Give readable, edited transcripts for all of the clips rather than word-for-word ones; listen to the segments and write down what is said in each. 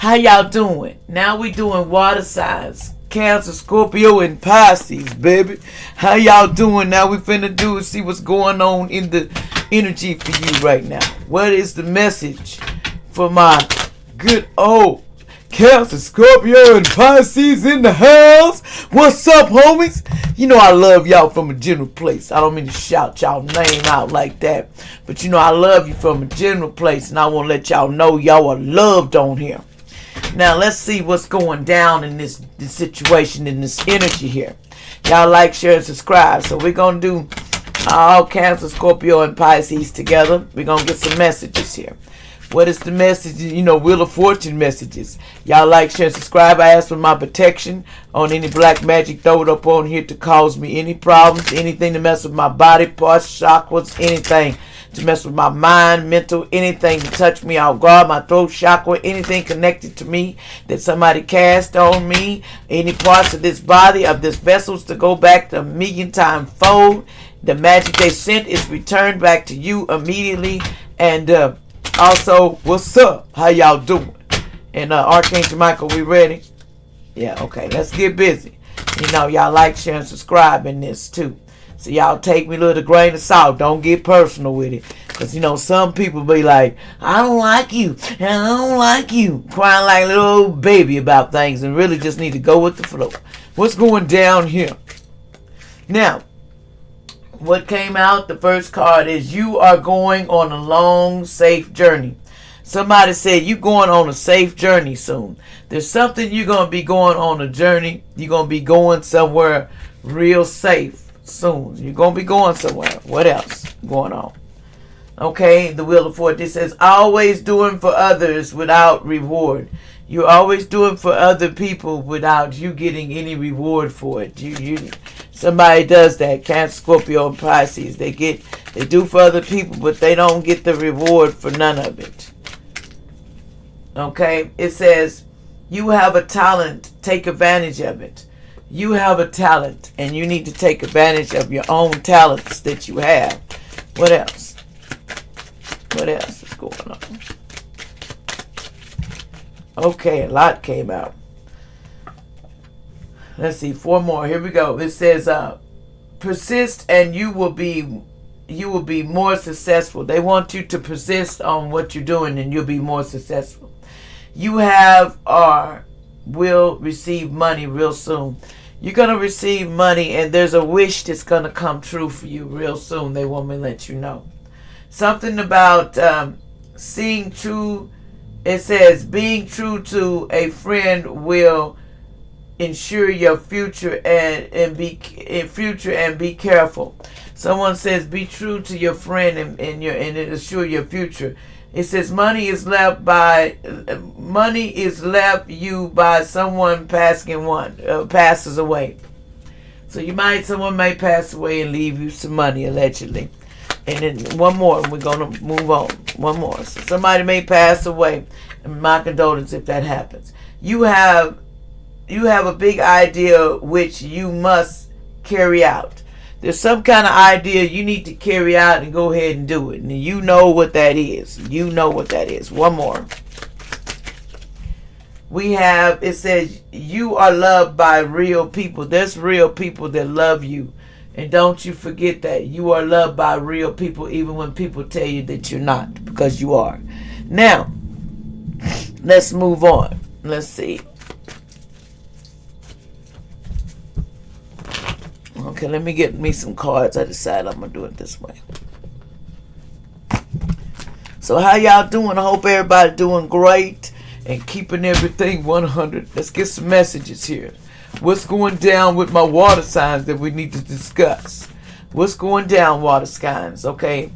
How y'all doing? Now we doing water signs. Cancer, Scorpio, and Pisces, baby. How y'all doing? Now we finna do is see what's going on in the energy for you right now. What is the message for my good old Cancer, Scorpio, and Pisces in the house? What's up, homies? You know I love y'all from a general place. I don't mean to shout y'all name out like that. But you know I love you from a general place. And I want to let y'all know y'all are loved on here. Now let's see what's going down in this situation, in this energy here. Y'all like, share, and subscribe. So we're going to do all Cancer, Scorpio, and Pisces together. We're going to get some messages here. What is the message? You know, Wheel of Fortune messages. Y'all like, share, and subscribe. I ask for my protection on any black magic. Throw it up on here to cause me any problems, anything to mess with my body parts, chakras, anything to mess with my mind, mental, anything to touch me off guard, my throat chakra, anything connected to me that somebody cast on me, any parts of this body, of this vessels to go back to a million time fold. The magic they sent is returned back to you immediately. And also, what's up? How y'all doing? And Archangel Michael, we ready? Yeah, okay, let's get busy. You know, y'all like, share, and subscribe in this too. So y'all take me a little grain of salt. Don't get personal with it. Because, you know, some people be like, I don't like you. And I don't like you. Crying like a little old baby about things. And really just need to go with the flow. What's going down here? Now, what came out, the first card is you are going on a long, safe journey. Somebody said you're going on a safe journey soon. There's something you're going to be going on a journey. You're going to be going somewhere real safe soon. You're going to be going somewhere. What else going on? Okay, the Wheel of Fortune says always doing for others without reward. You're always doing for other people without you getting any reward for it. Somebody does that. Cancer, Scorpio, and Pisces. They do for other people, but they don't get the reward for none of it. Okay, it says you have a talent. Take advantage of it. You have a talent, and you need to take advantage of your own talents that you have. What else? What else is going on? Okay, a lot came out. Let's see, 4 more. Here we go. It says, persist, and you will be more successful. They want you to persist on what you're doing, and you'll be more successful. You have or will receive money real soon. You're going to receive money, and there's a wish that's going to come true for you real soon. They want me to let you know. Something about seeing true. It says being true to a friend will ensure your future and be careful. Someone says be true to your friend and it assure your future. It says money is left you by someone passes away. So someone may pass away and leave you some money allegedly. And then one more, we're gonna move on. One more. So somebody may pass away, and my condolences if that happens. You have a big idea which you must carry out. There's some kind of idea you need to carry out and go ahead and do it. And you know what that is. You know what that is. One more. It says you are loved by real people. There's real people that love you. And don't you forget that. You are loved by real people even when people tell you that you're not. Because you are. Now, let's move on. Let's see. Okay, let me get me some cards. I decided I'm going to do it this way. So how y'all doing? I hope everybody doing great and keeping everything 100. Let's get some messages here. What's going down with my water signs that we need to discuss? What's going down, water signs? Okay,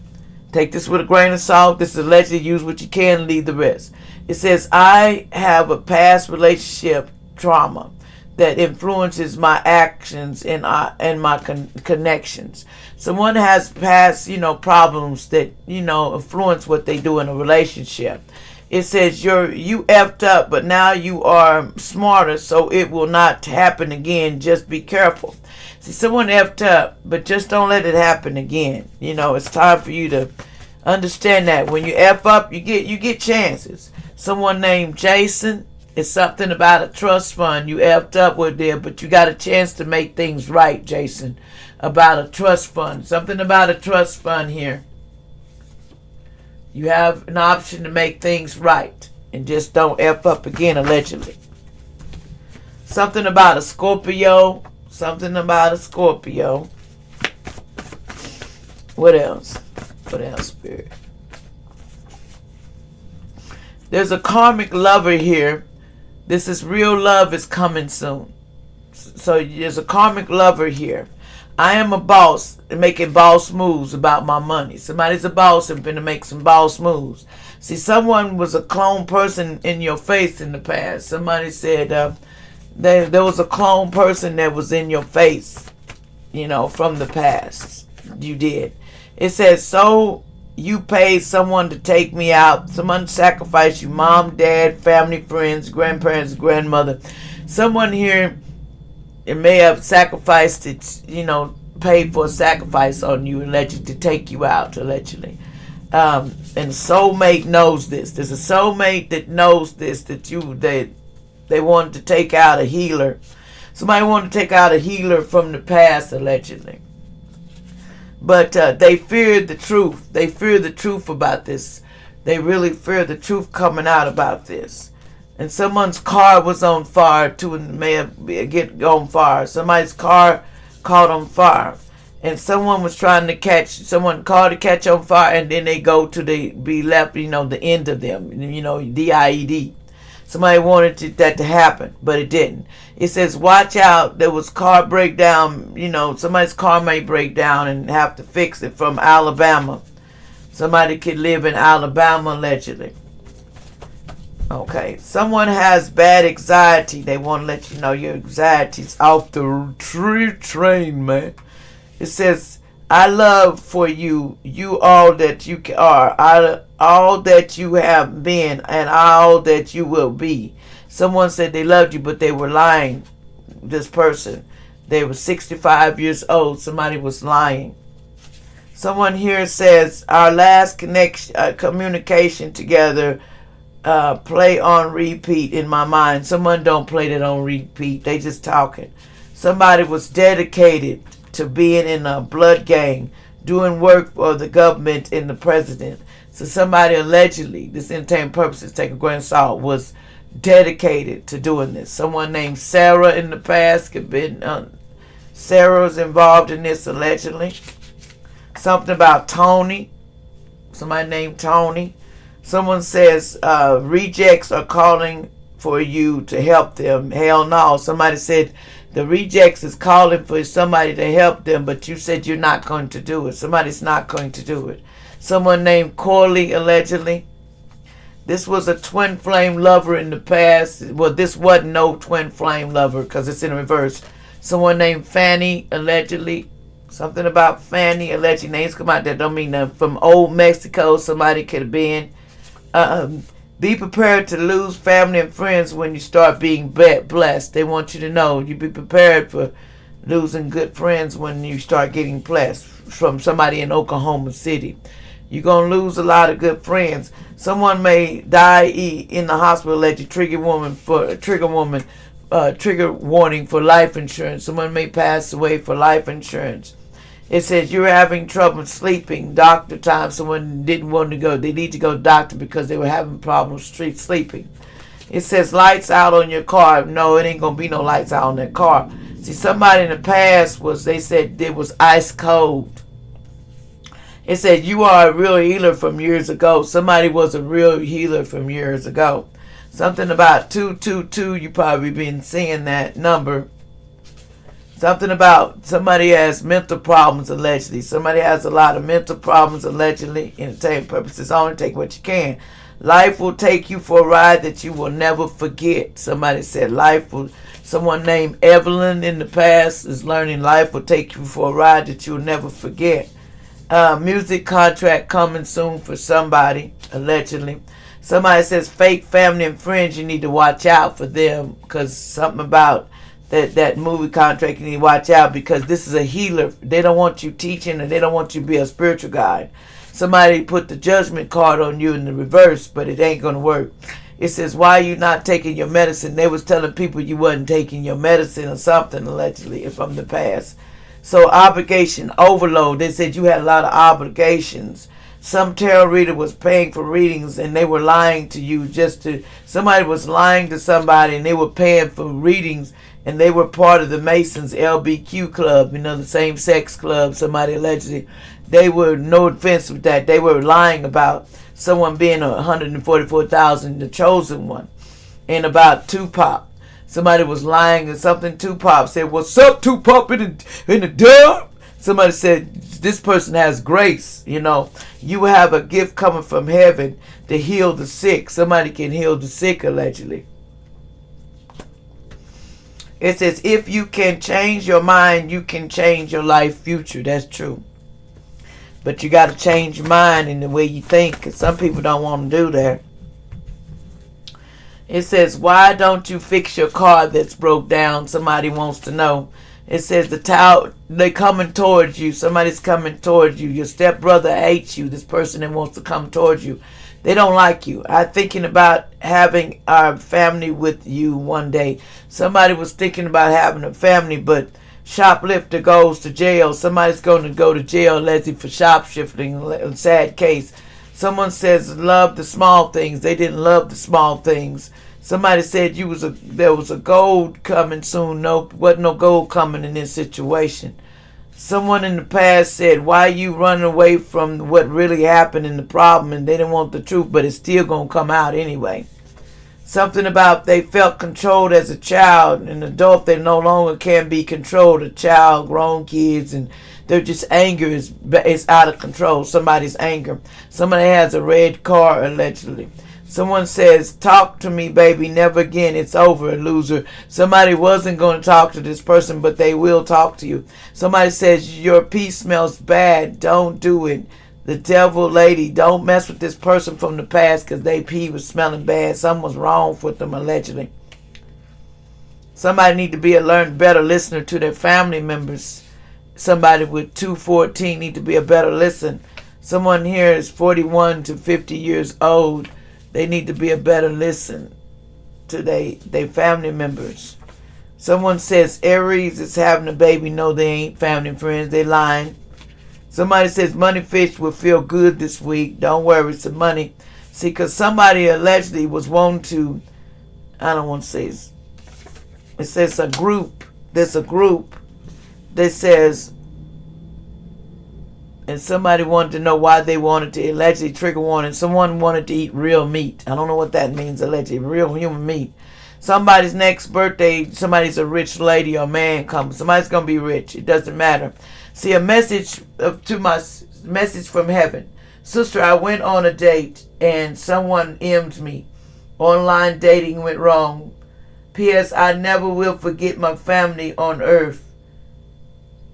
take this with a grain of salt. This is allegedly, use what you can, leave the rest. It says, I have a past relationship trauma that influences my actions and my connections. Someone has past, problems that, influence what they do in a relationship. It says you effed up, but now you are smarter, so it will not happen again. Just be careful. See, someone effed up, but just don't let it happen again. It's time for you to understand that when you F up, you get chances. Someone named Jason It's something about a trust fund you effed up with there, but you got a chance to make things right, Jason. About a trust fund. Something about a trust fund here. You have an option to make things right. And just don't F up again, allegedly. Something about a Scorpio. Something about a Scorpio. What else? What else, Spirit? There's a karmic lover here. This is real love is coming soon. So there's a karmic lover here. I am a boss making boss moves about my money. Somebody's a boss and finna make some boss moves. See, someone was a clone person in your face in the past. Somebody said there was a clone person that was in your face, you know, from the past. You did. It says, so you paid someone to take me out. Someone sacrificed you. Mom, dad, family, friends, grandparents, grandmother. Someone here, it may have sacrificed it, you know, paid for a sacrifice on you, allegedly, to take you out, allegedly. And soulmate knows this. There's a soulmate that knows this, that they wanted to take out a healer. Somebody wanted to take out a healer from the past, allegedly. But they feared the truth. They fear the truth about this. They really fear the truth coming out about this. And someone's car was on fire too, and may have get on fire. Somebody's car caught on fire, and someone was trying to catch someone car to catch on fire, and then they go to be left, you know, the end of them, you know, DIED. Somebody wanted that to happen, but it didn't. It says, watch out, there was car breakdown, you know, somebody's car may break down and have to fix it from Alabama. Somebody could live in Alabama, allegedly. Okay, someone has bad anxiety. They want to let you know your anxiety's off the train, man. It says, I love for you, you all that you are, all that you have been, and all that you will be. Someone said they loved you, but they were lying. This person, they were 65 years old. Somebody was lying. Someone here says, our last communication together, play on repeat in my mind. Someone don't play that on repeat. They just talking. Somebody was dedicated to being in a blood gang, doing work for the government and the president. So somebody allegedly, this entertainment purposes, take a grain of salt, was dedicated to doing this. Someone named Sarah in the past could been Sarah was involved in this allegedly. Something about Tony. Somebody named Tony. Someone says rejects are calling for you to help them. Hell no. Somebody said the rejects is calling for somebody to help them, but you said you're not going to do it. Somebody's not going to do it. Someone named Corley, allegedly. This was a twin flame lover in the past. Well, this wasn't no twin flame lover because it's in reverse. Someone named Fanny, allegedly. Something about Fanny, allegedly. Names come out that don't mean nothing. From old Mexico, somebody could have been. Be prepared to lose family and friends when you start being blessed. They want you to know you be prepared for losing good friends when you start getting blessed from somebody in Oklahoma City. You're going to lose a lot of good friends. Someone may die in the hospital at your trigger warning for life insurance. Someone may pass away for life insurance. It says you're having trouble sleeping. Doctor time. Someone didn't want to go. They need to go to doctor because they were having problems sleeping. It says lights out on your car. No, it ain't going to be no lights out on that car. See, somebody in the past they said it was ice cold. It said you are a real healer from years ago. Somebody was a real healer from years ago. Something about 222. You probably been seeing that number. Something about somebody has mental problems, allegedly. Somebody has a lot of mental problems, allegedly. Entertainment purposes only, take what you can. Life will take you for a ride that you will never forget. Somebody said someone named Evelyn in the past is learning life will take you for a ride that you'll never forget. Music contract coming soon for somebody, allegedly. Somebody says fake family and friends, you need to watch out for them because something about that movie contract, you need to watch out because this is a healer. They don't want you teaching and they don't want you to be a spiritual guide. Somebody put the judgment card on you in the reverse, but it ain't going to work. It says, why are you not taking your medicine? They was telling people you wasn't taking your medicine or something, allegedly, from the past. So obligation overload. They said you had a lot of obligations. Some tarot reader was paying for readings and they were lying to you somebody was lying to somebody and they were paying for readings and they were part of the Masons LBQ club, the same sex club, somebody allegedly. They were, no offense with that, they were lying about someone being 144,000, the chosen one, and about Tupac. Somebody was lying and something. Tupac said, what's up, Tupac in the dub? Somebody said, this person has grace. You have a gift coming from heaven to heal the sick. Somebody can heal the sick, allegedly. It says, if you can change your mind, you can change your life future. That's true. But you got to change your mind in the way you think, because some people don't want to do that. It says, why don't you fix your car that's broke down? Somebody wants to know. It says they coming towards you. Somebody's coming towards you. Your stepbrother hates you. This person that wants to come towards you. They don't like you. I'm thinking about having our family with you one day. Somebody was thinking about having a family, but shoplifter goes to jail. Somebody's going to go to jail, Leslie, for shoplifting. Sad case. Someone says love the small things. They didn't love the small things. Somebody said there was a gold coming soon. No, wasn't no gold coming in this situation. Someone in the past said, why are you running away from what really happened in the problem? And they didn't want the truth, but it's still going to come out anyway. Something about they felt controlled as a child. An adult, they no longer can be controlled. A child, grown kids, and they're just anger is out of control. Somebody's anger. Somebody has a red car, allegedly. Someone says, talk to me, baby, never again, it's over, loser. Somebody wasn't going to talk to this person, but they will talk to you. Somebody says, your pee smells bad, don't do it. The devil lady, don't mess with this person from the past because they pee was smelling bad. Something was wrong with them, allegedly. Somebody need to be a better listener to their family members. Somebody with 214 need to be a better listener. Someone here is 41 to 50 years old. They need to be a better listen to their family members. Someone says Aries is having a baby. No, they ain't family and friends. They lying. Somebody says money fish will feel good this week. Don't worry, it's the money. See, because somebody allegedly was wanting to, I don't want to say it says a group. There's a group that says, and somebody wanted to know why they wanted to allegedly trigger warning. Someone wanted to eat real meat. I don't know what that means, allegedly. Real human meat. Somebody's next birthday, somebody's a rich lady or man comes. Somebody's going to be rich. It doesn't matter. See, a message to my message from heaven. Sister, I went on a date and someone M'd me. Online dating went wrong. P.S. I never will forget my family on earth.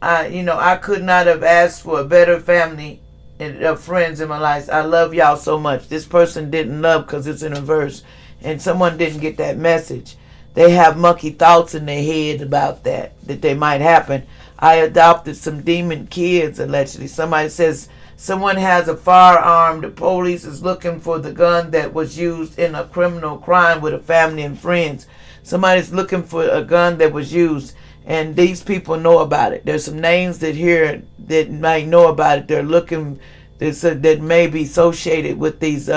I could not have asked for a better family and friends in my life. I love y'all so much. This person didn't love because it's in reverse. And someone didn't get that message. They have monkey thoughts in their head about that they might happen. I adopted some demon kids, allegedly. Somebody says someone has a firearm. The police is looking for the gun that was used in a criminal crime with a family and friends. Somebody's looking for a gun that was used. And these people know about it. There's some names that might know about it. They're looking that may be associated with these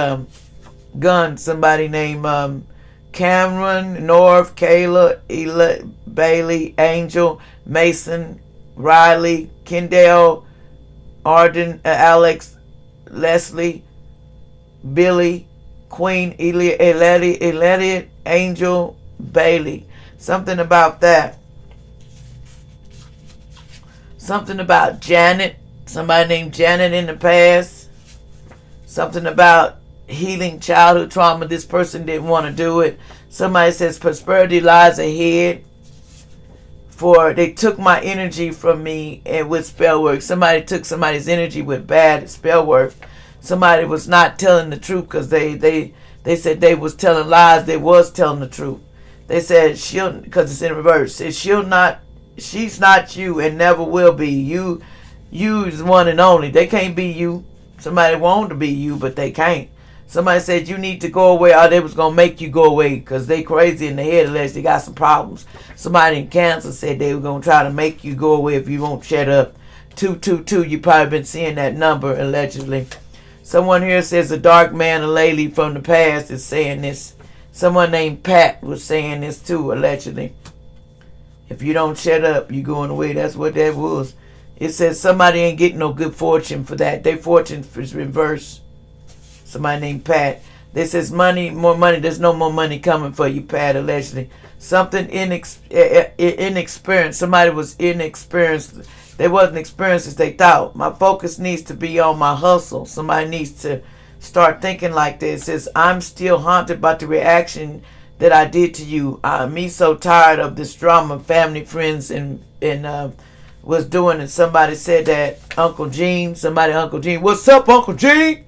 guns. Somebody named Cameron, North, Kayla, Bailey, Angel, Mason, Riley, Kendall, Arden, Alex, Leslie, Billy, Queen, Elliot, Angel, Bailey. Something about that. Something about Janet. Somebody named Janet in the past. Something about healing childhood trauma. This person didn't want to do it. Somebody says prosperity lies ahead. For they took my energy from me and with spell work. Somebody took somebody's energy with bad spell work. Somebody was not telling the truth because they said they was telling lies. They was telling the truth. They said because it's in reverse. She's not you and never will be. You is one and only. They can't be you. Somebody wanted to be you, but they can't. Somebody said you need to go away, or they was going to make you go away because they crazy in the head unless they got some problems. Somebody in Cancer said they were going to try to make you go away if you won't shut up. 222, you probably been seeing that number allegedly. Someone here says a dark man, a lady from the past is saying this. Someone named Pat was saying this too, allegedly. If you don't shut up, you going away. That's what that was. It says somebody ain't getting no good fortune for that. Their fortune is reversed. Somebody named Pat. This says money, more money. There's no more money coming for you, Pat, allegedly. Something inexperienced. Somebody was inexperienced. They wasn't experienced as they thought. My focus needs to be on my hustle. Somebody needs to start thinking like this. It says, I'm still haunted by the reaction that I did to you. Me so tired of this drama, family, friends, and was doing. And somebody said that Uncle Gene. What's up, Uncle Gene?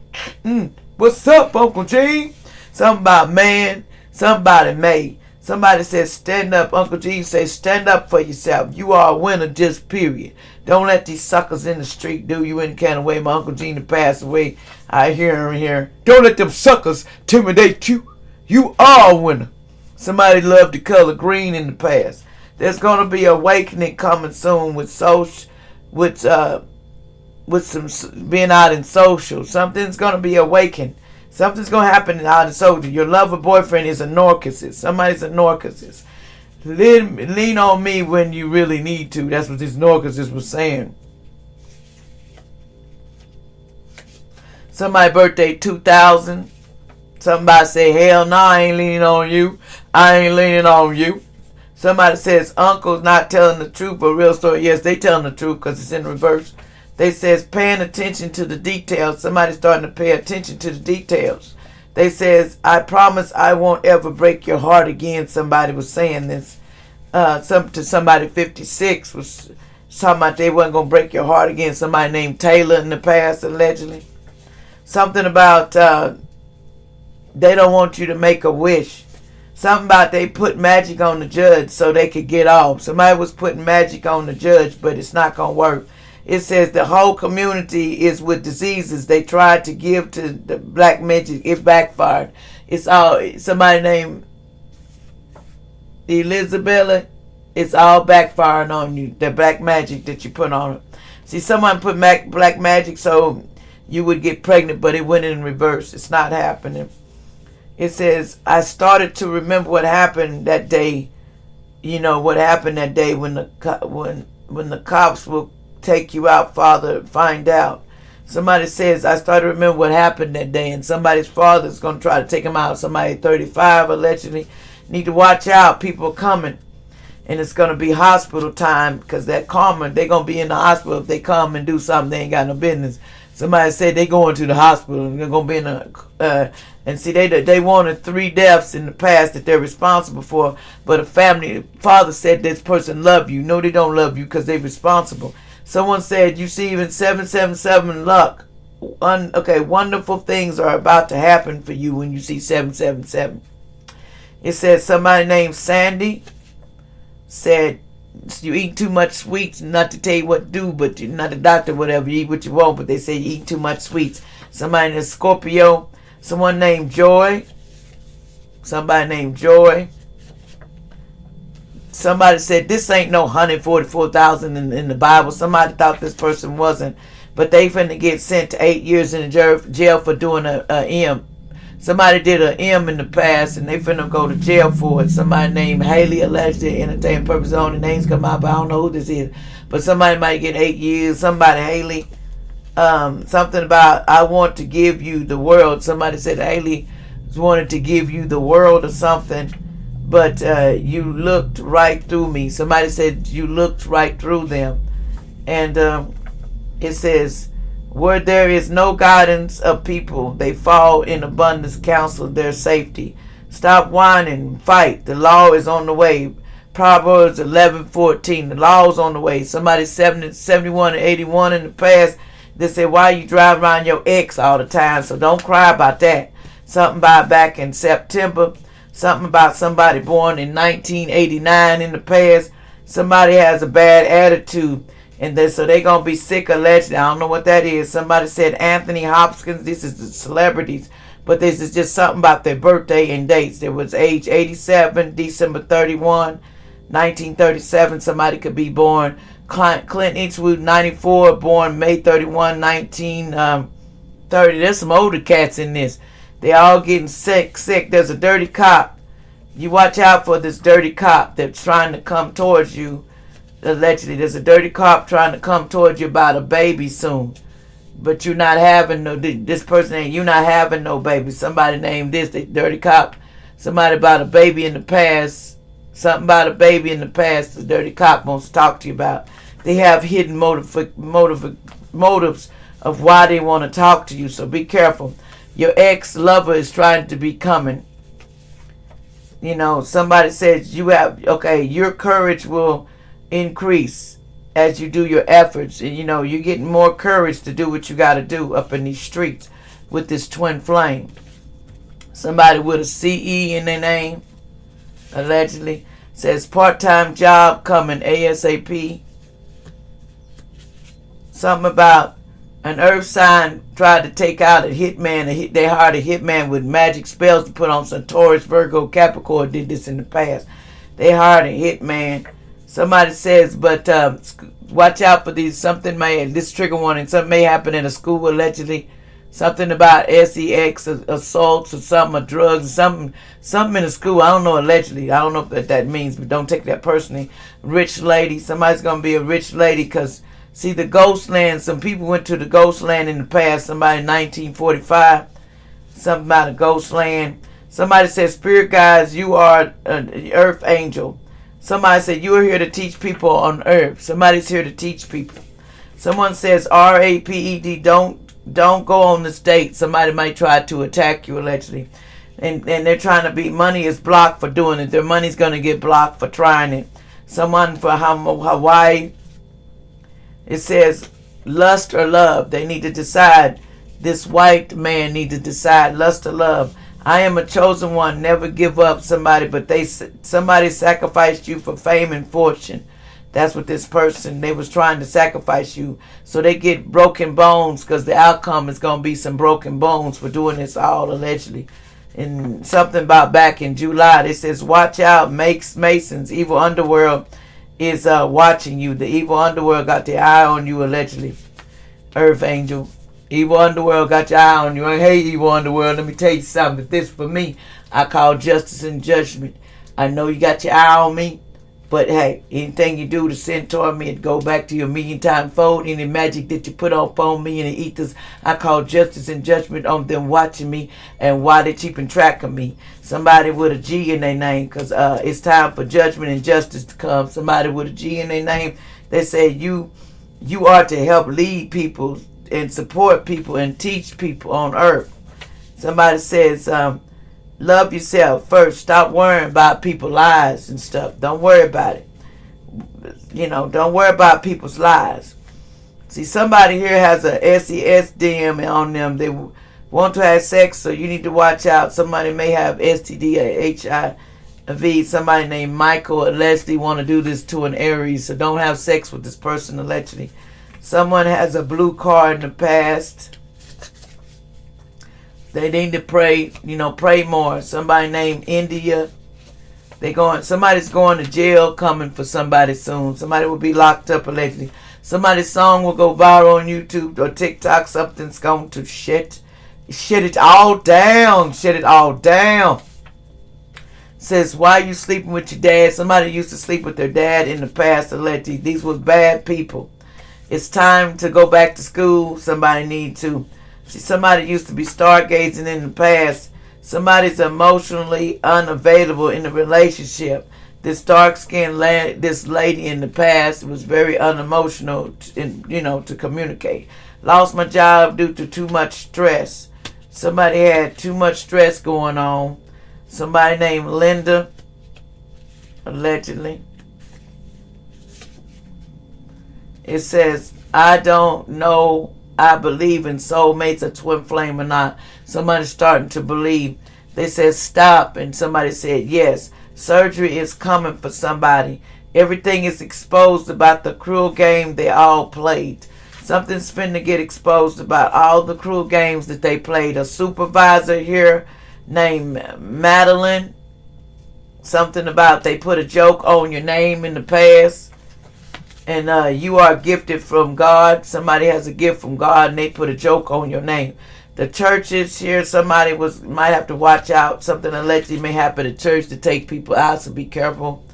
What's up, Uncle Gene? Something about man. Somebody May. Somebody says stand up. Uncle Gene says stand up for yourself. You are a winner, just period. Don't let these suckers in the street do you any kind of way. My Uncle Gene passed away. I hear him here. Don't let them suckers intimidate you. You are a winner. Somebody loved the color green in the past. There's going to be awakening coming soon with some being out in social. Something's going to be awakened. Something's going to happen out in social. Your lover boyfriend is a narcissist. Somebody's a narcissist. Lean on me when you really need to. That's what this narcissist was saying. Somebody's birthday 2000. Somebody say, hell no, I ain't leaning on you. I ain't leaning on you. Somebody says, uncle's not telling the truth, but real story. Yes, they telling the truth because it's in reverse. They says paying attention to the details. Somebody's starting to pay attention to the details. They says, I promise I won't ever break your heart again. Somebody was saying this. Somebody 56 was talking about they wasn't going to break your heart again. Somebody named Taylor in the past, allegedly. Something about they don't want you to make a wish. Something about they put magic on the judge so they could get off. Somebody was putting magic on the judge, but it's not going to work. It says the whole community is with diseases they tried to give to the black magic. It backfired. It's all somebody named Elizabeth. It's all backfiring on you. The black magic that you put on it. See, someone put black magic so you would get pregnant, but it went in reverse. It's not happening. It says, I started to remember what happened that day. You know, what happened that day when the cops will take you out, father, find out. Somebody says, I started to remember what happened that day, and somebody's father's going to try to take him out. Somebody 35 allegedly. Need to watch out. People are coming. And it's going to be hospital time because that karma, they're going to be in the hospital if they come and do something they ain't got no business. Somebody said they going to the hospital and they're going to be in a... and see, they wanted 3 deaths in the past that they're responsible for. But a father said this person love you. No, they don't love you because they're responsible. Someone said, you see even 777 luck. Okay, wonderful things are about to happen for you when you see 777. It says somebody named Sandy said, you eat too much sweets, not to tell you what to do, but you're not a doctor, whatever, you eat what you want, but they say you eat too much sweets. Somebody named Scorpio, someone named Joy, somebody named Joy. Somebody said this ain't no 144,000 in the Bible. Somebody thought this person wasn't, but they finna get sent to 8 years in jail for doing a M. Somebody did an M in the past and they finna go to jail for it. Somebody named Haley, alleged entertainment purpose only. Names come out, but I don't know who this is. But somebody might get 8 years. Somebody, Haley, something about I want to give you the world. Somebody said Haley wanted to give you the world or something, but you looked right through me. Somebody said you looked right through them. And it says, where there is no guidance of people, they fall in abundance, counsel their safety. Stop whining, fight. The law is on the way. Proverbs 11:14. The law is on the way. Somebody 71 and 81 in the past, they say, why you drive around your ex all the time? So don't cry about that. Something about back in September. Something about somebody born in 1989 in the past. Somebody has a bad attitude. And so they're going to be sick allegedly. I don't know what that is. Somebody said Anthony Hopkins. This is the celebrities. But this is just something about their birthday and dates. There was age 87, December 31, 1937. Somebody could be born. Clint Eastwood, 94, born May 31, 1930. There's some older cats in this. They all getting sick. There's a dirty cop. You watch out for this dirty cop that's trying to come towards you. Allegedly, there's a dirty cop trying to come towards you about a baby soon. But you're not having no, this person ain't, you're not having no baby. Somebody named this, the dirty cop. Somebody about a baby in the past. Something about a baby in the past the dirty cop wants to talk to you about. They have hidden motives of why they want to talk to you. So be careful. Your ex-lover is trying to be coming. You know, somebody says you have, okay, your courage will increase as you do your efforts. And, you know, you're getting more courage to do what you got to do up in these streets with this twin flame. Somebody with a CE in their name, allegedly, says part-time job coming ASAP. Something about an earth sign tried to take out a hitman. They hired a hitman with magic spells to put on some Taurus, Virgo, Capricorn. Did this in the past. They hired a hitman. Somebody says, but watch out for these. This trigger warning, something may happen in a school allegedly. Something about sex, assaults, or something, or drugs, something in the school. I don't know, allegedly. I don't know what that means, but don't take that personally. Rich lady. Somebody's going to be a rich lady because, see, the ghost land, some people went to the ghost land in the past. Somebody in 1945. Something about a ghost land. Somebody said, spirit guides, you are an earth angel. Somebody said, you are here to teach people on earth. Somebody's here to teach people. Someone says, RAPED, don't go on this date. Somebody might try to attack you allegedly. And they're trying to be, money is blocked for doing it. Their money's going to get blocked for trying it. Someone for Hawaii, it says lust or love. They need to decide. This white man needs to decide lust or love. I am a chosen one. Never give up somebody, but somebody sacrificed you for fame and fortune. That's what this person, they was trying to sacrifice you. So they get broken bones because the outcome is going to be some broken bones for doing this all allegedly. And something about back in July, it says, watch out, Masons, evil underworld is watching you. The evil underworld got their eye on you allegedly. Earth angel. Evil underworld got your eye on you. Hey, evil underworld, let me tell you something. This for me, I call justice and judgment. I know you got your eye on me. But hey, anything you do to send toward me, it go back to your million-time fold. Any magic that you put off on me in the ethers, I call justice and judgment on them watching me and why they keeping track of me. Somebody with a G in their name, because it's time for judgment and justice to come. Somebody with a G in their name, they say you are to help lead people and support people and teach people on earth. Somebody says, love yourself first. Stop worrying about people's lies and stuff. Don't worry about it. You know, don't worry about people's lies. See, somebody here has a SESDM on them. They want to have sex, so you need to watch out. Somebody may have STD or HIV. Somebody named Michael or Leslie want to do this to an Aries, so don't have sex with this person allegedly. Someone has a blue card in the past. They need to pray, pray more. Somebody named India. Somebody's going to jail coming for somebody soon. Somebody will be locked up allegedly. Somebody's song will go viral on YouTube or TikTok. Something's going to shut it all down. Shut it all down. Says, why are you sleeping with your dad? Somebody used to sleep with their dad in the past allegedly. These were bad people. It's time to go back to school. Somebody need to. See, somebody used to be stargazing in the past. Somebody's emotionally unavailable in a relationship. This dark-skinned this lady in the past was very unemotional, to communicate. Lost my job due to too much stress. Somebody had too much stress going on. Somebody named Linda, allegedly. It says, I don't know. I believe in soulmates, a twin flame or not. Somebody's starting to believe. They said stop, and somebody said yes. Surgery is coming for somebody. Everything is exposed about the cruel game they all played. Something's finna get exposed about all the cruel games that they played. A supervisor here named Madeline. Something about they put a joke on your name in the past. And you are gifted from God. Somebody has a gift from God and they put a joke on your name. The churches here, somebody might have to watch out. Something allegedly may happen at church to take people out, so be careful.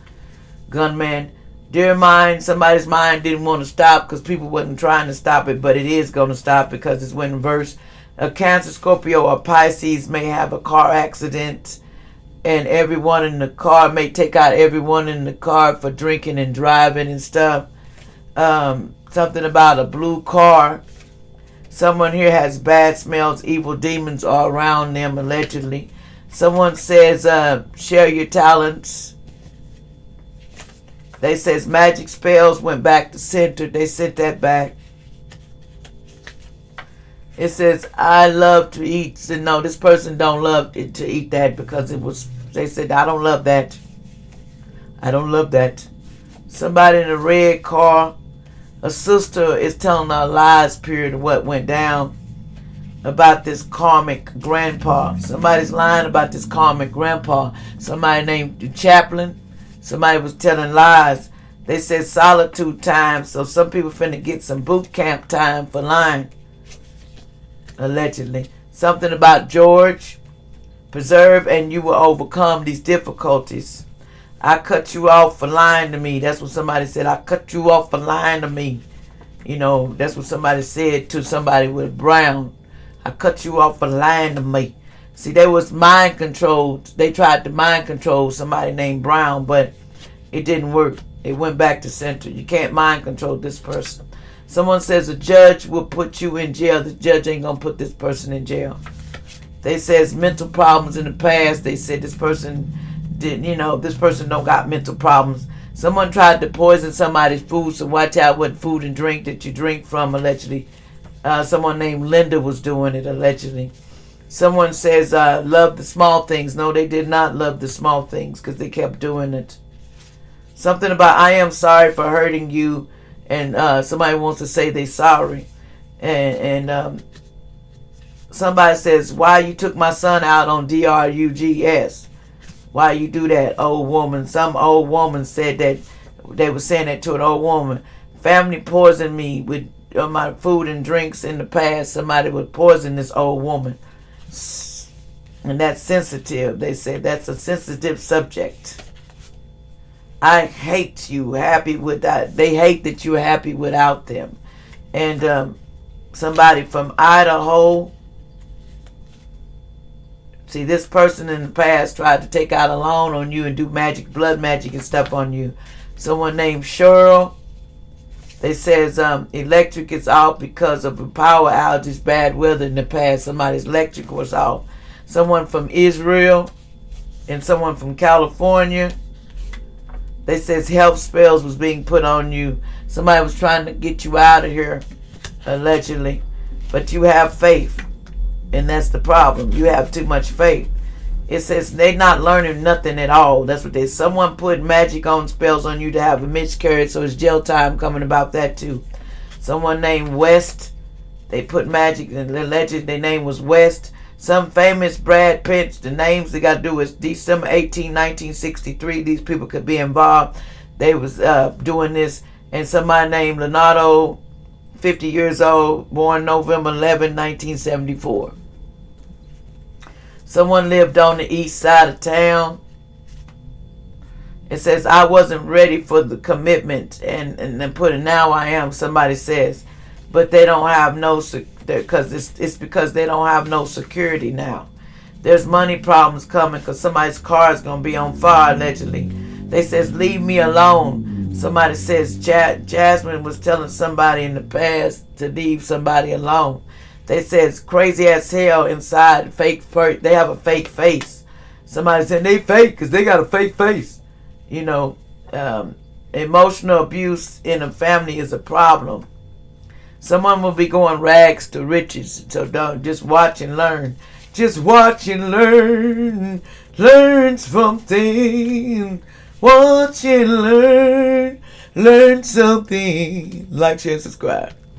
Gunman. Dear mind, somebody's mind didn't want to stop because people wasn't trying to stop it, but it is going to stop because it's when reverse. A Cancer, Scorpio, or Pisces may have a car accident, and everyone in the car may take out everyone in the car for drinking and driving and stuff. Something about a blue car. Someone here has bad smells. Evil demons are around them, allegedly. Someone says, share your talents. They says magic spells went back to center. They sent that back. It says, I love to eat. So no, this person don't love it to eat that because it was, they said, I don't love that. I don't love that. Somebody in a red car. A sister is telling our lies, period, of what went down about this karmic grandpa. Somebody's lying about this karmic grandpa. Somebody named the chaplain. Somebody was telling lies. They said solitude time, so some people finna get some boot camp time for lying. Allegedly. Something about George. Preserve and you will overcome these difficulties. I cut you off for lying to me. That's what somebody said. I cut you off for lying to me. You know, that's what somebody said to somebody with brown. I cut you off for lying to me. See, they was mind controlled. They tried to mind control somebody named Brown, but it didn't work. It went back to center. You can't mind control this person. Someone says a judge will put you in jail. The judge ain't going to put this person in jail. They says mental problems in the past. They said this person didn't, this person don't got mental problems. Someone tried to poison somebody's food, so watch out what food and drink that you drink from, allegedly. Someone named Linda was doing it, allegedly. Someone says, love the small things. No, they did not love the small things because they kept doing it. Something about, I am sorry for hurting you. And somebody wants to say they sorry. And somebody says, why you took my son out on drugs? Why you do that, old woman? Some old woman said that. They were saying that to an old woman. Family poisoned me with my food and drinks in the past. Somebody would poison this old woman. And that's sensitive. They say that's a sensitive subject. I hate you happy with that. They hate that you're happy without them. And somebody from Idaho. See, this person in the past tried to take out a loan on you and do magic, blood magic and stuff on you. Someone named Cheryl. They says electric is out because of a power outage, bad weather in the past. Somebody's electric was out. Someone from Israel and someone from California. They says health spells was being put on you. Somebody was trying to get you out of here, allegedly. But you have faith. And that's the problem. You have too much faith. It says they're not learning nothing at all. That's what they. Someone put magic on spells on you to have a miscarriage, so it's jail time coming about that too. Someone named West. They put magic and alleged their name was West. Some famous Brad Pitt. The names they got to do is December 18, 1963. These people could be involved. They was doing this. And somebody named Leonardo, 50 years old, born November 11, 1974. Someone lived on the east side of town. It says, I wasn't ready for the commitment. And then put it, now I am, somebody says. But they don't have no, because it's because they don't have no security now. There's money problems coming because somebody's car is going to be on fire, allegedly. They says, leave me alone. Somebody says, Jasmine was telling somebody in the past to leave somebody alone. They says crazy as hell inside, fake. They have a fake face. Somebody said they fake because they got a fake face. Emotional abuse in a family is a problem. Someone will be going rags to riches. So don't just watch and learn. Just watch and learn. Learn something. Watch and learn. Learn something. Like, share, subscribe.